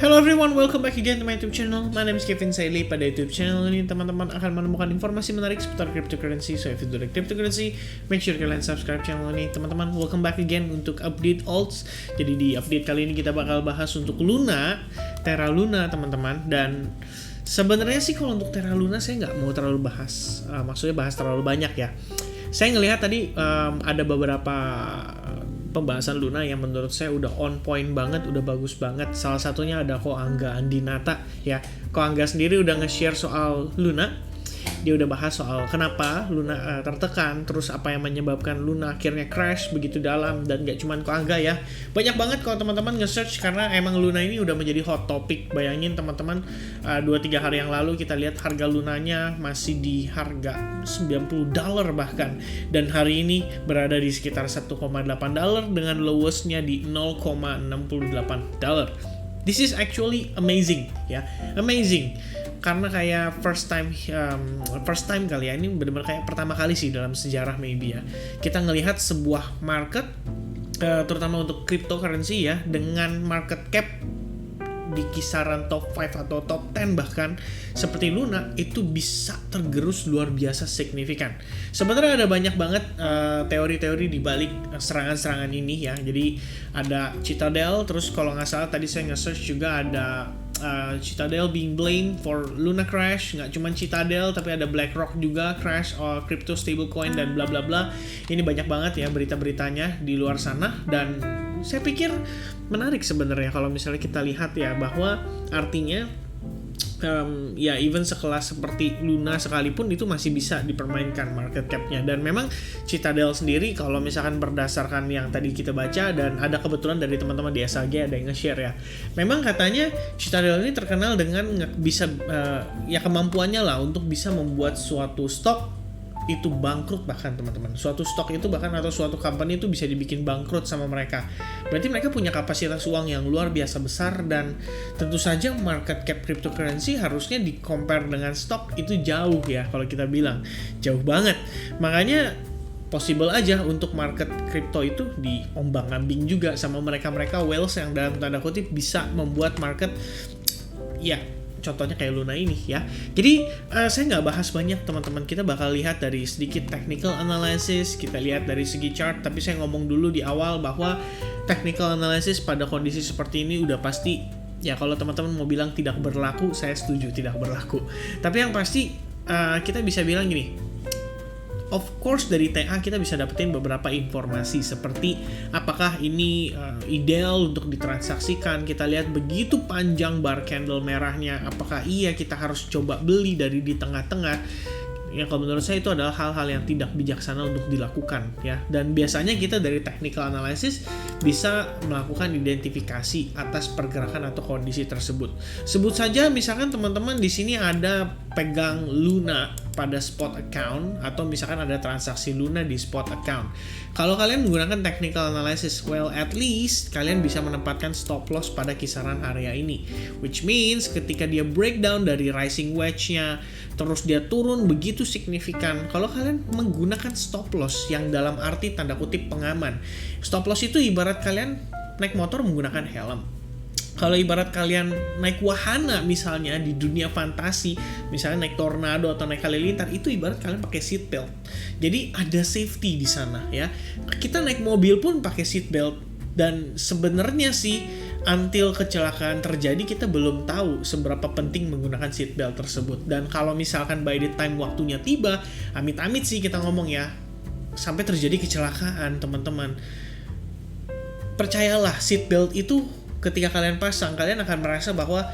Hello everyone, welcome back again to my YouTube channel. My name is Kevin Saili. Pada YouTube channel ini teman-teman akan menemukan informasi menarik seputar cryptocurrency. So if you like cryptocurrency, make sure kalian subscribe channel ini. Teman-teman, welcome back again untuk update alts. Jadi di update kali ini kita bakal bahas untuk Luna, Terra Luna teman-teman. Dan sebenarnya sih kalau untuk Terra Luna saya nggak mau terlalu bahas, maksudnya bahas terlalu banyak ya. Saya ngelihat tadi ada beberapa pembahasan Luna yang menurut saya udah on point banget, udah bagus banget. Salah satunya ada Ko Angga Andinata ya. Ko Angga sendiri udah nge-share soal Luna. Dia udah bahas soal kenapa Luna tertekan, terus apa yang menyebabkan Luna akhirnya crash begitu dalam. Dan gak cuman Ko Angga ya, banyak banget kalau teman-teman nge-search karena emang Luna ini udah menjadi hot topic. Bayangin teman-teman, 2-3 hari yang lalu kita lihat harga Lunanya masih di harga $90 bahkan, dan hari ini berada di sekitar $1,8 dengan lowestnya di $0,68. This is actually amazing ya, amazing. Karena kayak first time kali ya, ini benar-benar kayak pertama kali sih dalam sejarah maybe ya, kita ngelihat sebuah market terutama untuk cryptocurrency ya, dengan market cap di kisaran top 5 atau top 10 bahkan seperti Luna itu bisa tergerus luar biasa signifikan. Sebenarnya ada banyak banget teori-teori di balik serangan-serangan ini ya. Jadi ada Citadel, terus kalau nggak salah tadi saya nge-search juga ada Citadel being blamed for Luna crash. Nggak cuma Citadel tapi ada BlackRock juga crash crypto stablecoin dan bla bla bla. Ini banyak banget ya berita-beritanya di luar sana, dan saya pikir menarik sebenarnya kalau misalnya kita lihat ya, bahwa artinya ya even sekelas seperti Luna sekalipun itu masih bisa dipermainkan market cap-nya. Dan memang Citadel sendiri kalau misalkan berdasarkan yang tadi kita baca, dan ada kebetulan dari teman-teman di SAG ada yang nge-share ya, memang katanya Citadel ini terkenal dengan bisa ya kemampuannya lah untuk bisa membuat suatu stok itu bangkrut bahkan teman-teman. Suatu stok itu bahkan atau suatu company itu bisa dibikin bangkrut sama mereka. Berarti mereka punya kapasitas uang yang luar biasa besar, dan tentu saja market cap cryptocurrency harusnya di compare dengan stok itu jauh ya, kalau kita bilang jauh banget. Makanya possible aja untuk market crypto itu diombang-ambing juga sama mereka-mereka whales yang dalam tanda kutip bisa membuat market ya, contohnya kayak Luna ini ya. Jadi saya nggak bahas banyak teman-teman, kita bakal lihat dari sedikit technical analysis, kita lihat dari segi chart. Tapi saya ngomong dulu di awal bahwa technical analysis pada kondisi seperti ini udah pasti ya, kalau teman-teman mau bilang tidak berlaku, saya setuju tidak berlaku. Tapi yang pasti kita bisa bilang gini, of course dari TA kita bisa dapetin beberapa informasi seperti apakah ini ideal untuk ditransaksikan. Kita lihat begitu panjang bar candle merahnya, apakah iya kita harus coba beli dari di tengah-tengah. Ya kalau menurut saya itu adalah hal-hal yang tidak bijaksana untuk dilakukan ya. Dan biasanya kita dari technical analysis bisa melakukan identifikasi atas pergerakan atau kondisi tersebut. Sebut saja misalkan teman-teman di sini ada pegang Luna pada spot account, atau misalkan ada transaksi Luna di spot account. Kalau kalian menggunakan technical analysis, well at least kalian bisa menempatkan stop loss pada kisaran area ini, which means ketika dia breakdown dari rising wedge-nya terus dia turun begitu signifikan, kalau kalian menggunakan stop loss yang dalam arti tanda kutip pengaman. Stop loss itu ibarat kalian naik motor menggunakan helm. Kalau ibarat kalian naik wahana misalnya di dunia fantasi, misalnya naik tornado atau naik halilintar, itu ibarat kalian pakai seat belt. Jadi ada safety di sana ya. Kita naik mobil pun pakai seat belt, dan sebenarnya sih until kecelakaan terjadi kita belum tahu seberapa penting menggunakan seat belt tersebut. Dan kalau misalkan by the time waktunya tiba, amit-amit sih kita ngomong ya, sampai terjadi kecelakaan teman-teman, percayalah seat belt itu ketika kalian pasang, kalian akan merasa bahwa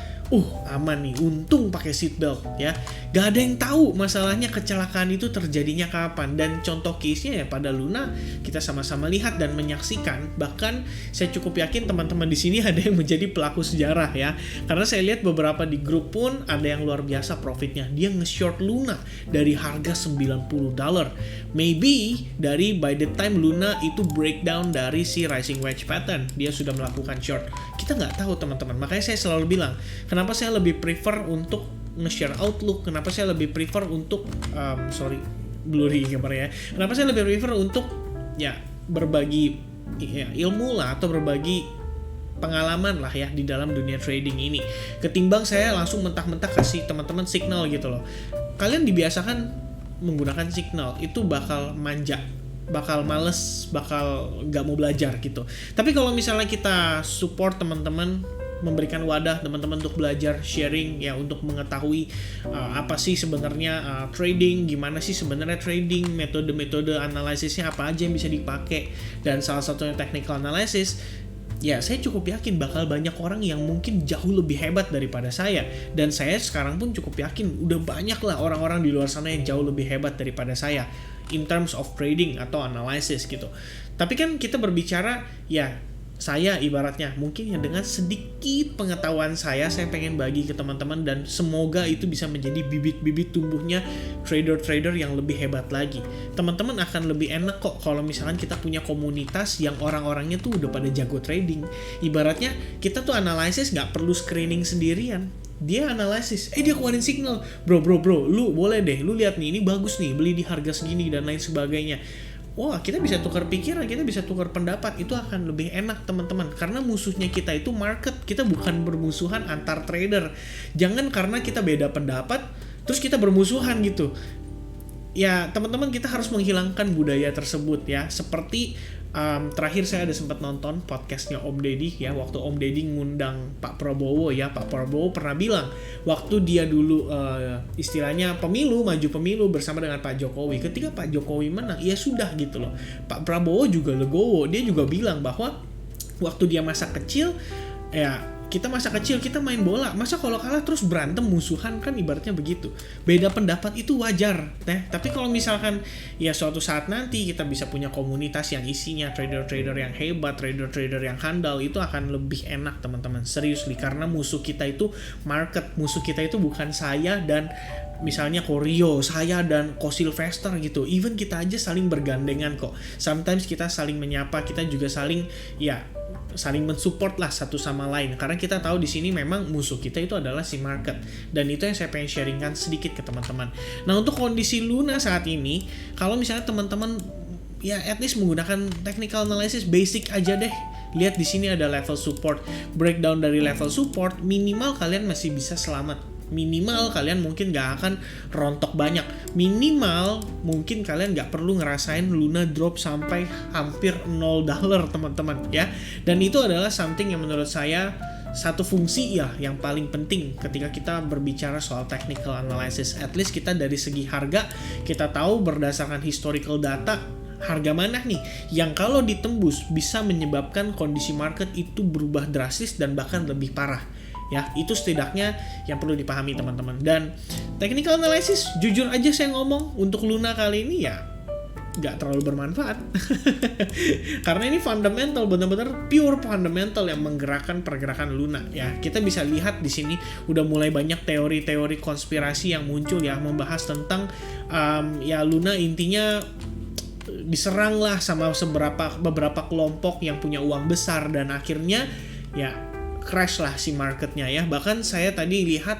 aman nih, untung pakai seatbelt ya. Gak ada yang tahu masalahnya kecelakaan itu terjadinya kapan. Dan contoh case-nya ya pada Luna kita sama-sama lihat dan menyaksikan. Bahkan saya cukup yakin teman-teman di sini ada yang menjadi pelaku sejarah ya. Karena saya lihat beberapa di grup pun ada yang luar biasa profitnya. Dia nge-short Luna dari harga $90. Maybe dari by the time Luna itu breakdown dari si rising wedge pattern, dia sudah melakukan short. Kita nggak tahu teman-teman. Makanya saya selalu bilang, kenapa saya lebih prefer untuk nge-share outlook, kenapa saya lebih prefer untuk blurry gambarnya ya. Kenapa saya lebih prefer untuk ya berbagi ya, ilmu lah, atau berbagi pengalaman lah ya di dalam dunia trading ini. Ketimbang saya langsung mentah-mentah kasih teman-teman signal gitu loh. Kalian dibiasakan menggunakan signal, itu bakal manja, bakal males, bakal gak mau belajar gitu. Tapi kalau misalnya kita support teman-teman, memberikan wadah teman-teman untuk belajar, sharing ya, untuk mengetahui apa sih sebenarnya trading, gimana sih sebenarnya trading, metode-metode analisisnya apa aja yang bisa dipakai, dan salah satunya technical analysis. Ya, saya cukup yakin bakal banyak orang yang mungkin jauh lebih hebat daripada saya. Dan saya sekarang pun cukup yakin udah banyak lah orang-orang di luar sana yang jauh lebih hebat daripada saya in terms of trading atau analysis gitu. Tapi kan kita berbicara, ya saya ibaratnya mungkin ya dengan sedikit pengetahuan saya pengen bagi ke teman-teman, dan semoga itu bisa menjadi bibit-bibit tumbuhnya trader-trader yang lebih hebat lagi. Teman-teman akan lebih enak kok kalau misalkan kita punya komunitas yang orang-orangnya tuh udah pada jago trading. Ibaratnya kita tuh analisis nggak perlu screening sendirian. Dia analisis, dia keluarin signal, bro, lu boleh deh, lu lihat nih, ini bagus nih, beli di harga segini dan lain sebagainya. Wah, kita bisa tukar pikiran, kita bisa tukar pendapat, itu akan lebih enak teman-teman. Karena musuhnya kita itu market, kita bukan bermusuhan antar trader. Jangan karena kita beda pendapat, terus kita bermusuhan gitu. Ya, teman-teman, kita harus menghilangkan budaya tersebut ya. Seperti terakhir saya ada sempat nonton podcastnya Om Deddy ya, waktu Om Deddy ngundang Pak Prabowo ya. Pak Prabowo pernah bilang waktu dia dulu istilahnya maju pemilu bersama dengan Pak Jokowi, ketika Pak Jokowi menang, ya sudah gitu loh. Pak Prabowo juga legowo, dia juga bilang bahwa waktu dia masa kecil, ya kita masa kecil kita main bola, masa kalau kalah terus berantem musuhan, kan ibaratnya begitu. Beda pendapat itu wajar, tapi kalau misalkan ya suatu saat nanti kita bisa punya komunitas yang isinya trader-trader yang hebat, trader-trader yang handal, itu akan lebih enak teman-teman, serius nih. Karena musuh kita itu market, musuh kita itu bukan saya dan misalnya Koryo, saya dan Ko Sylvester gitu. Even kita aja saling bergandengan kok. Sometimes kita saling menyapa, kita juga saling mensupport lah satu sama lain, karena kita tahu di sini memang musuh kita itu adalah si market. Dan itu yang saya pengen sharingkan sedikit ke teman-teman. Nah, untuk kondisi Luna saat ini, kalau misalnya teman-teman ya at least menggunakan technical analysis basic aja deh. Lihat di sini ada level support, breakdown dari level support, minimal kalian masih bisa selamat. Minimal kalian mungkin gak akan rontok banyak. Minimal mungkin kalian gak perlu ngerasain Luna drop sampai hampir $0 teman-teman ya. Dan itu adalah something yang menurut saya satu fungsi ya yang paling penting ketika kita berbicara soal technical analysis. At least kita dari segi harga, kita tahu berdasarkan historical data harga mana nih yang kalau ditembus bisa menyebabkan kondisi market itu berubah drastis dan bahkan lebih parah. Ya, itu setidaknya yang perlu dipahami teman-teman. Dan technical analysis, jujur aja saya ngomong, untuk Luna kali ini ya gak terlalu bermanfaat. Karena ini fundamental, benar-benar pure fundamental yang menggerakkan pergerakan Luna ya. Kita bisa lihat di sini udah mulai banyak teori-teori konspirasi yang muncul ya, membahas tentang ya Luna intinya diserang lah sama beberapa kelompok yang punya uang besar, dan akhirnya ya crash lah si marketnya ya. Bahkan saya tadi lihat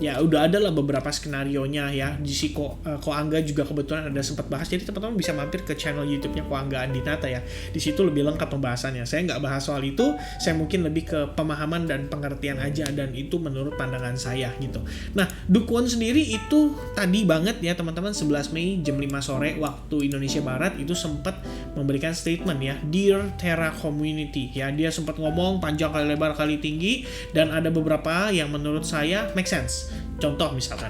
ya udah ada lah beberapa skenarionya ya. Di si Ko Angga juga kebetulan ada sempat bahas. Jadi teman-teman bisa mampir ke channel YouTube-nya Ko Angga Andinata ya. Di situ lebih lengkap pembahasannya. Saya nggak bahas soal itu. Saya mungkin lebih ke pemahaman dan pengertian aja, dan itu menurut pandangan saya gitu. Nah, Dukwon sendiri itu tadi banget ya teman-teman, 11 Mei jam 5 sore waktu Indonesia Barat itu sempat memberikan statement ya, Dear Terra Community ya. Dia sempat ngomong panjang kali lebar kali tinggi, dan ada beberapa yang menurut saya make sense. Contoh misalkan,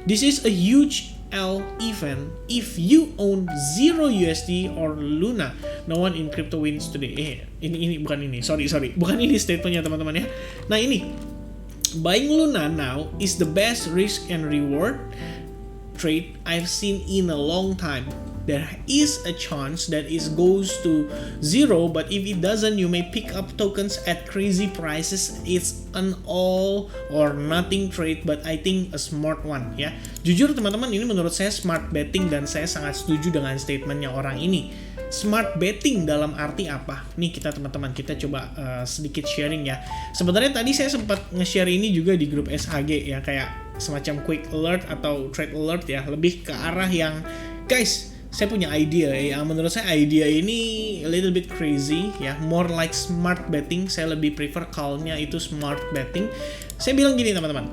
this is a huge L event if you own 0 USD or Luna. No one in crypto wins today. Ini bukan ini. Sorry. Bukan ini statementnya teman-teman ya. Nah, ini buying Luna now is the best risk and reward trade I've seen in a long time. There is a chance that it goes to 0, but if it doesn't, you may pick up tokens at crazy prices. It's an all or nothing trade, but I think a smart one ya. Jujur teman-teman, ini menurut saya smart betting, dan saya sangat setuju dengan statementnya orang ini. Smart betting dalam arti apa? Nih teman-teman, kita coba sedikit sharing ya. Sebenarnya tadi saya sempat nge-share ini juga di grup SHG ya, kayak semacam quick alert atau trade alert ya, lebih ke arah yang guys, saya punya idea yang menurut saya idea ini a little bit crazy ya, more like smart betting. Saya lebih prefer call-nya itu smart betting. Saya bilang gini teman-teman,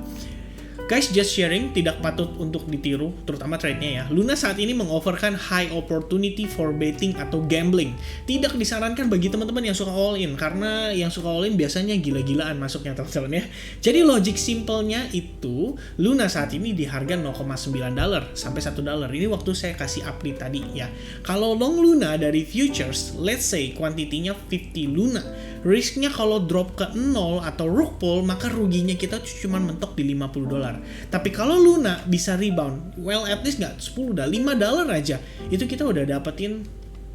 guys, just sharing, tidak patut untuk ditiru, terutama trade-nya ya. Luna saat ini mengofferkan high opportunity for betting atau gambling. Tidak disarankan bagi teman-teman yang suka all in, karena yang suka all in biasanya gila-gilaan masuknya teman-teman ya. Jadi logic simpelnya itu, Luna saat ini di harga $0,9 sampai $1. Ini waktu saya kasih update tadi ya. Kalau long Luna dari futures, let's say kuantitinya 50 Luna, risknya kalau drop ke 0 atau rug pull, maka ruginya kita cuma mentok di $50. Tapi kalau Luna bisa rebound, well at least nggak 10 dah, $5 aja, itu kita udah dapetin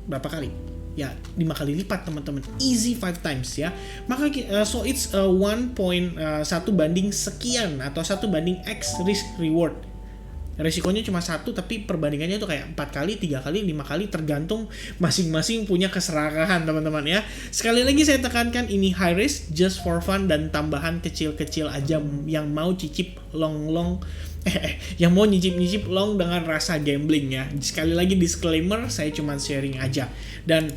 berapa kali? Ya 5 kali lipat teman-teman, easy 5 times ya. Maka so it's 1.1 banding sekian atau 1 banding X risk reward. Resikonya cuma 1, tapi perbandingannya tuh kayak 4 kali, 3 kali, 5 kali, tergantung masing-masing punya keserakahan teman-teman ya. Sekali lagi saya tekankan, ini high risk, just for fun, dan tambahan kecil-kecil aja yang mau cicip long yang mau nyicip-nyicip long dengan rasa gambling ya. Sekali lagi disclaimer, saya cuma sharing aja. Dan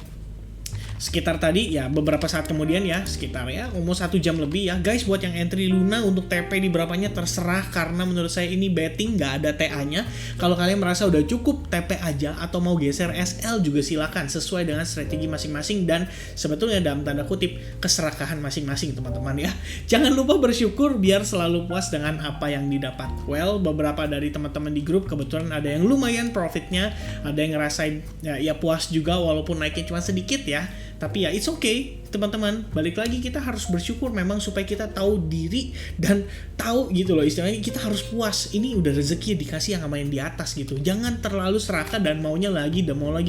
sekitar tadi ya beberapa saat kemudian ya, sekitar ya almost 1 jam lebih ya guys, buat yang entry Luna untuk TP di berapanya terserah, karena menurut saya ini betting, nggak ada TA nya. Kalau kalian merasa udah cukup TP aja atau mau geser SL juga silakan, sesuai dengan strategi masing-masing dan sebetulnya dalam tanda kutip keserakahan masing-masing teman-teman ya. Jangan lupa bersyukur biar selalu puas dengan apa yang didapat. Well, beberapa dari teman-teman di grup kebetulan ada yang lumayan profitnya, ada yang ngerasain ya puas juga walaupun naiknya cuma sedikit ya. Tapi ya it's okay teman-teman, balik lagi kita harus bersyukur memang supaya kita tahu diri dan tahu gitu loh, istilahnya kita harus puas, ini udah rezeki dikasih yang sama yang di atas gitu. Jangan terlalu serakah dan maunya lagi dan mau lagi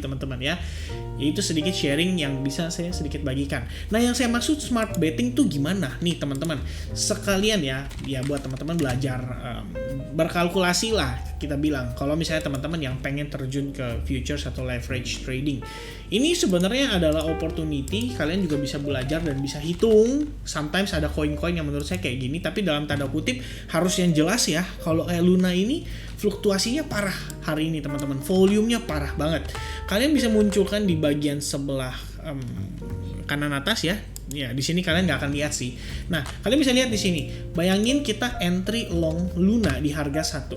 teman-teman ya. Itu sedikit sharing yang bisa saya sedikit bagikan. Nah yang saya maksud smart betting tuh gimana nih teman-teman, sekalian ya buat teman-teman belajar berkalkulasi lah kita bilang. Kalau misalnya teman-teman yang pengen terjun ke futures atau leverage trading, ini sebenarnya adalah opportunity, kalian juga bisa belajar dan bisa hitung. Sometimes ada koin-koin yang menurut saya kayak gini, tapi dalam tanda kutip harus yang jelas ya. Kalau kayak Luna ini fluktuasinya parah hari ini teman-teman, volumenya parah banget. Kalian bisa munculkan di bagian sebelah kanan atas ya. Ya, di sini kalian nggak akan lihat sih. Nah, kalian bisa lihat di sini. Bayangin kita entry long Luna di harga 1.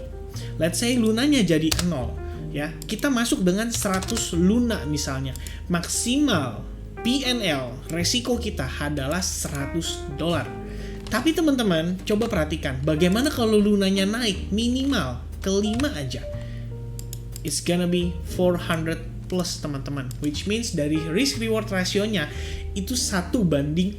Let's say Lunanya jadi 0. Ya, kita masuk dengan 100 Luna misalnya. Maksimal PNL resiko kita adalah $100. Tapi teman-teman, coba perhatikan bagaimana kalau Lunanya naik minimal ke 5 aja. It's gonna be 400 plus teman-teman, which means dari risk reward rasionya itu 1:4.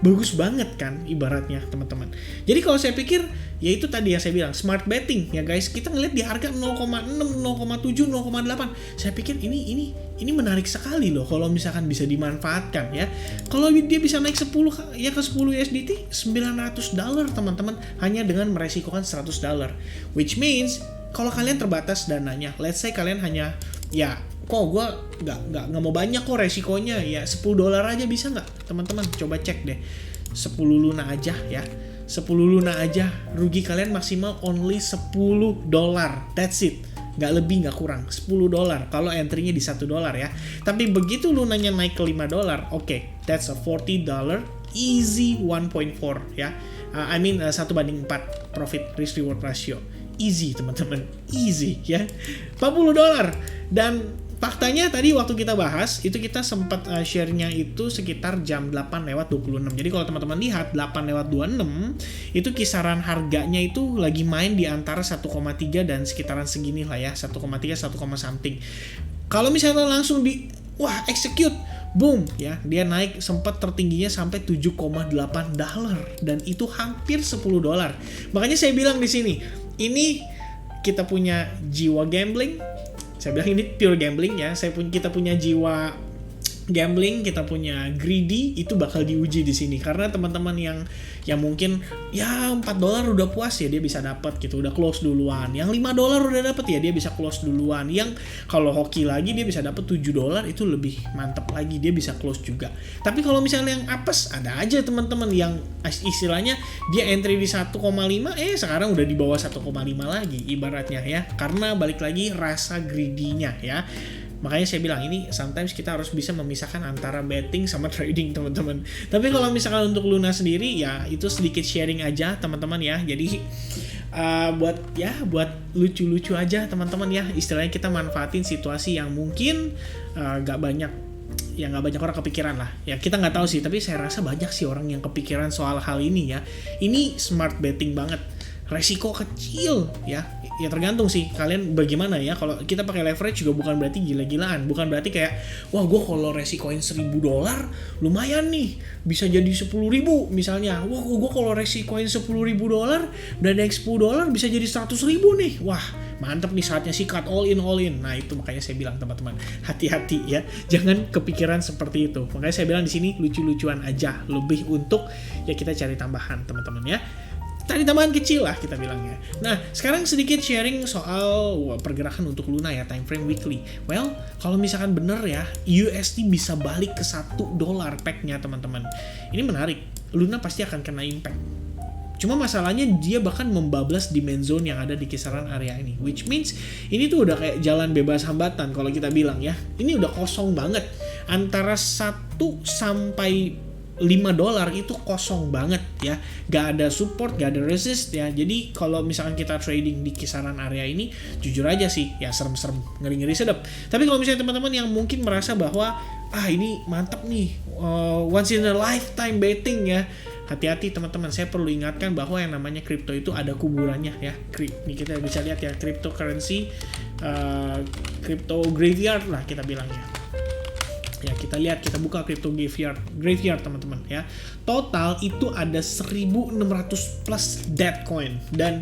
Bagus banget kan ibaratnya teman-teman. Jadi kalau saya pikir ya itu tadi yang saya bilang smart betting ya guys. Kita ngeliat di harga 0,6, 0,7, 0,8. Saya pikir ini menarik sekali loh kalau misalkan bisa dimanfaatkan ya. Kalau dia bisa naik 10 ya ke 10 USDT, $900 teman-teman, hanya dengan meresikokan $100. Which means kalau kalian terbatas dananya, let's say kalian hanya ya kok gue nggak mau banyak kok resikonya, ya $10 aja bisa nggak teman-teman? Coba cek deh, 10 Luna aja ya, 10 Luna aja rugi kalian maksimal only $10, that's it, nggak lebih nggak kurang, $10 kalau entry-nya di $1 ya. Tapi begitu Lunanya naik ke $5, okay, that's a $40 easy 1.4 ya, 1/4 profit risk reward ratio, easy teman-teman, easy ya, $40. Dan faktanya tadi waktu kita bahas, itu kita sempat share-nya itu sekitar jam 8:26. Jadi kalau teman-teman lihat 8:26, itu kisaran harganya itu lagi main di antara 1,3 dan sekitaran segini lah ya, 1,3, 1, something. Kalau misalnya langsung execute, boom ya, dia naik sempat tertingginya sampai $7,8 dan itu hampir $10. Makanya saya bilang di sini, ini kita punya jiwa gambling. Saya bilang ini pure gambling ya. Kita punya jiwa gambling, kita punya greedy, itu bakal diuji di sini karena teman-teman yang mungkin ya $4 udah puas ya dia bisa dapat gitu, udah close duluan. Yang $5 udah dapat ya dia bisa close duluan. Yang kalau hoki lagi dia bisa dapat $7 itu lebih mantap lagi, dia bisa close juga. Tapi kalau misalnya yang apes, ada aja teman-teman yang istilahnya dia entry di 1,5 sekarang udah di bawah 1,5 lagi ibaratnya ya. Karena balik lagi rasa greedy-nya ya. Makanya saya bilang ini sometimes kita harus bisa memisahkan antara betting sama trading teman-teman. Tapi kalau misalkan untuk Luna sendiri ya itu sedikit sharing aja teman-teman ya. Jadi buat lucu-lucu aja teman-teman ya. Istilahnya kita manfaatin situasi yang mungkin nggak banyak orang kepikiran lah. Ya kita nggak tahu sih, tapi saya rasa banyak sih orang yang kepikiran soal hal ini ya. Ini smart betting banget. Resiko kecil ya tergantung sih kalian bagaimana ya. Kalau kita pakai leverage juga bukan berarti gila-gilaan, bukan berarti kayak wah gue kalau resikoin $1.000 lumayan nih bisa jadi 10.000 misalnya. Wah gue kalau resikoin $10.000 dan naik $10 bisa jadi 100.000 nih. Wah mantap nih, saatnya sikat all in. Nah itu makanya saya bilang teman-teman hati-hati ya, jangan kepikiran seperti itu. Makanya saya bilang di sini lucu-lucuan aja, lebih untuk ya kita cari tambahan teman-teman ya. Tadi tambahan kecil lah kita bilangnya. Nah, sekarang sedikit sharing soal pergerakan untuk Luna ya, time frame weekly. Well, kalau misalkan bener ya, USD bisa balik ke $1 pack-nya teman-teman. Ini menarik. Luna pasti akan kena impact. Cuma masalahnya dia bahkan membablas demand zone yang ada di kisaran area ini. Which means ini tuh udah kayak jalan bebas hambatan kalau kita bilang ya. Ini udah kosong banget. Antara 1 sampai $5 itu kosong banget ya, gak ada support, gak ada resist ya. Jadi kalau misalkan kita trading di kisaran area ini, jujur aja sih ya serem-serem, ngeri-ngeri sedap. Tapi kalau misalnya teman-teman yang mungkin merasa bahwa ini mantap nih, once in a lifetime betting ya, hati-hati teman-teman. Saya perlu ingatkan bahwa yang namanya kripto itu ada kuburannya ya. Ini kita bisa lihat ya, cryptocurrency, crypto graveyard lah kita bilangnya. Ya kita lihat, kita buka crypto graveyard teman-teman ya. Total itu ada 1.600 plus dead coin dan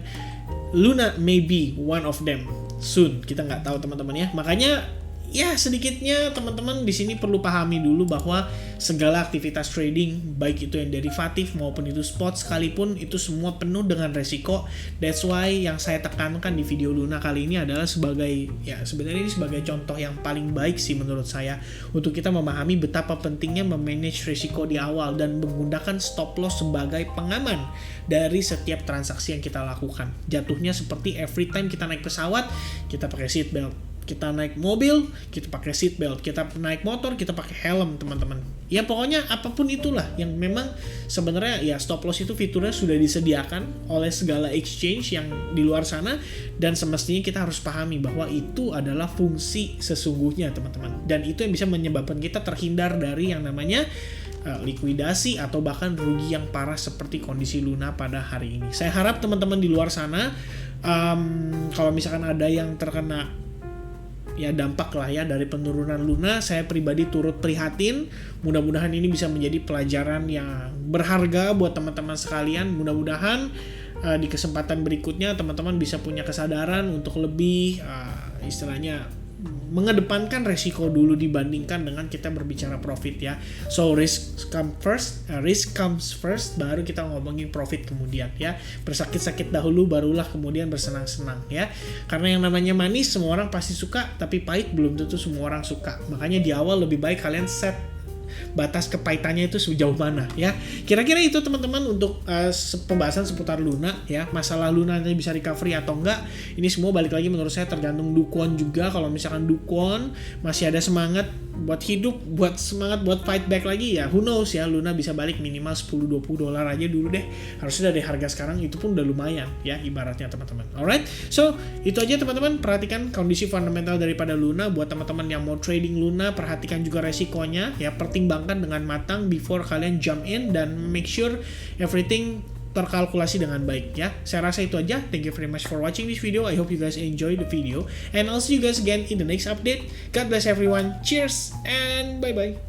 Luna may be one of them soon. Kita nggak tahu teman-teman ya. Makanya ya sedikitnya teman-teman di sini perlu pahami dulu bahwa segala aktivitas trading, baik itu yang derivatif maupun itu spot sekalipun, itu semua penuh dengan resiko. That's why yang saya tekankan di video Luna kali ini adalah sebagai, ya sebenarnya ini sebagai contoh yang paling baik sih menurut saya, untuk kita memahami betapa pentingnya memanage resiko di awal dan menggunakan stop loss sebagai pengaman dari setiap transaksi yang kita lakukan. Jatuhnya seperti every time kita naik pesawat, kita pakai seat belt. Kita naik mobil, kita pakai seat belt. Kita naik motor, kita pakai helm, teman-teman. Ya pokoknya apapun itulah yang memang sebenarnya ya stop loss itu fiturnya sudah disediakan oleh segala exchange yang di luar sana, dan semestinya kita harus pahami bahwa itu adalah fungsi sesungguhnya, teman-teman. Dan itu yang bisa menyebabkan kita terhindar dari yang namanya likuidasi atau bahkan rugi yang parah seperti kondisi Luna pada hari ini. Saya harap teman-teman di luar sana kalau misalkan ada yang terkena ya dampak lah ya dari penurunan Luna, saya pribadi turut prihatin. Mudah-mudahan ini bisa menjadi pelajaran yang berharga buat teman-teman sekalian. Mudah-mudahan di kesempatan berikutnya teman-teman bisa punya kesadaran untuk lebih istilahnya mengedepankan resiko dulu dibandingkan dengan kita berbicara profit ya. So risk comes first, baru kita ngomongin profit kemudian ya. Bersakit-sakit dahulu barulah kemudian bersenang-senang ya. Karena yang namanya manis semua orang pasti suka, tapi pahit belum tentu semua orang suka. Makanya di awal lebih baik kalian set batas kepahitannya itu sejauh mana ya. Kira-kira itu teman-teman untuk pembahasan seputar Luna ya. Masalah Luna nanti bisa recovery atau enggak, ini semua balik lagi menurut saya tergantung Dukwon juga. Kalau misalkan Dukwon masih ada semangat buat hidup, buat semangat buat fight back lagi ya, who knows ya, Luna bisa balik minimal $10-20 aja dulu deh. Harusnya dari harga sekarang itu pun udah lumayan ya ibaratnya teman-teman. Alright, so itu aja teman-teman. Perhatikan kondisi fundamental daripada Luna. Buat teman-teman yang mau trading Luna, perhatikan juga resikonya ya, pertimbangkan dengan matang before kalian jump in, dan make sure everything terkalkulasi dengan baik ya. Saya rasa itu aja. Thank you very much for watching this video. I hope you guys enjoy the video, and I'll see you guys again in the next update. God bless everyone. Cheers and bye bye.